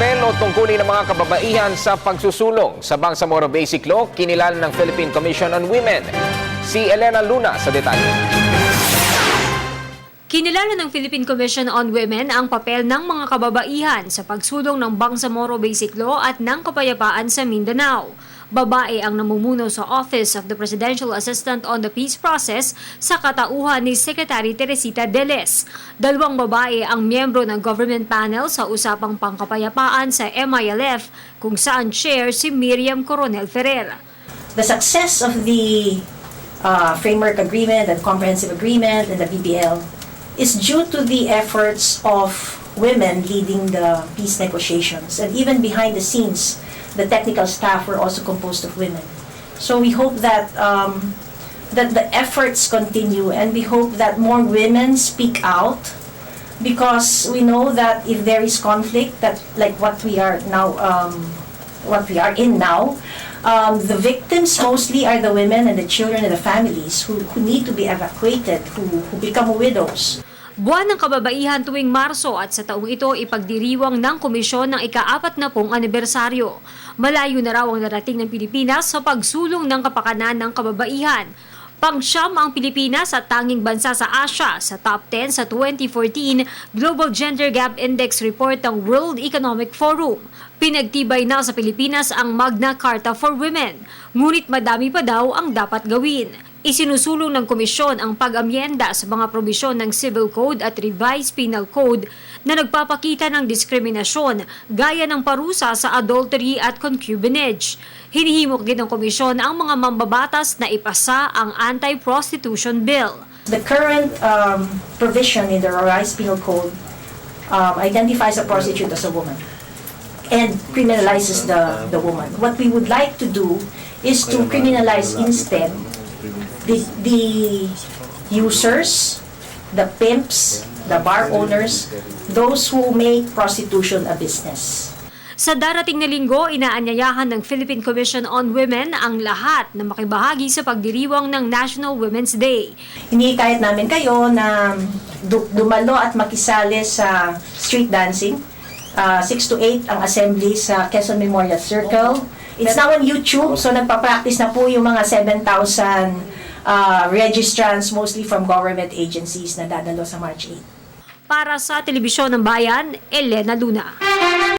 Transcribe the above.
papel o tungkulin ng mga kababaihan sa pagsusulong sa Bangsamoro Basic Law, kinilala ng Philippine Commission on Women. Si Elena Luna sa detalye. Kinilala ng Philippine Commission on Women ang papel ng mga kababaihan sa pagsulong ng Bangsamoro Basic Law at ng kapayapaan sa Mindanao. Babae ang namumuno sa Office of the Presidential Assistant on the Peace Process sa katauhan ni Secretary Teresita Deles. Dalawang babae ang miyembro ng government panel sa usapang pangkapayapaan sa MILF kung saan chair si Miriam Coronel Ferrer. The success of the framework agreement and comprehensive agreement and the BBL is due to the efforts of women leading the peace negotiations, and even behind the scenes, the technical staff were also composed of women. So we hope that that the efforts continue, and we hope that more women speak out, because we know that if there is conflict, that like what we are now, the victims mostly are the women and the children and the families who need to be evacuated, who become widows. Buwan ng kababaihan tuwing Marso at sa taong ito ipagdiriwang ng komisyon ng ika-40 anibersaryo. Malayo na raw ang narating ng Pilipinas sa pagsulong ng kapakanan ng kababaihan. Pang-siyam ang Pilipinas at tanging bansa sa Asia sa top 10 sa 2014 Global Gender Gap Index report ng World Economic Forum. Pinagtibay na sa Pilipinas ang Magna Carta for Women, ngunit madami pa daw ang dapat gawin. Isinusulong ng komisyon ang pag-amyenda sa mga probisyon ng Civil Code at Revised Penal Code na nagpapakita ng diskriminasyon gaya ng parusa sa adultery at concubinage. Hinihimok din ng komisyon ang mga mambabatas na ipasa ang Anti-Prostitution Bill. The current provision in the Revised Penal Code identifies a prostitute as a woman and criminalizes the woman. What we would like to do is to criminalize instead the users, the pimps, the bar owners, those who make prostitution a business. Sa darating na linggo, inaanyayahan ng Philippine Commission on Women ang lahat na makibahagi sa pagdiriwang ng National Women's Day. Hinihikayat namin kayo na dumalo at makisali sa street dancing. 6 to 8 ang assembly sa Quezon Memorial Circle. It's now on YouTube, so nagpa-practice na po yung mga 7,000 registrants, mostly from government agencies, na dadalo sa March 8. Para sa Telebisyon ng Bayan, Elena Luna.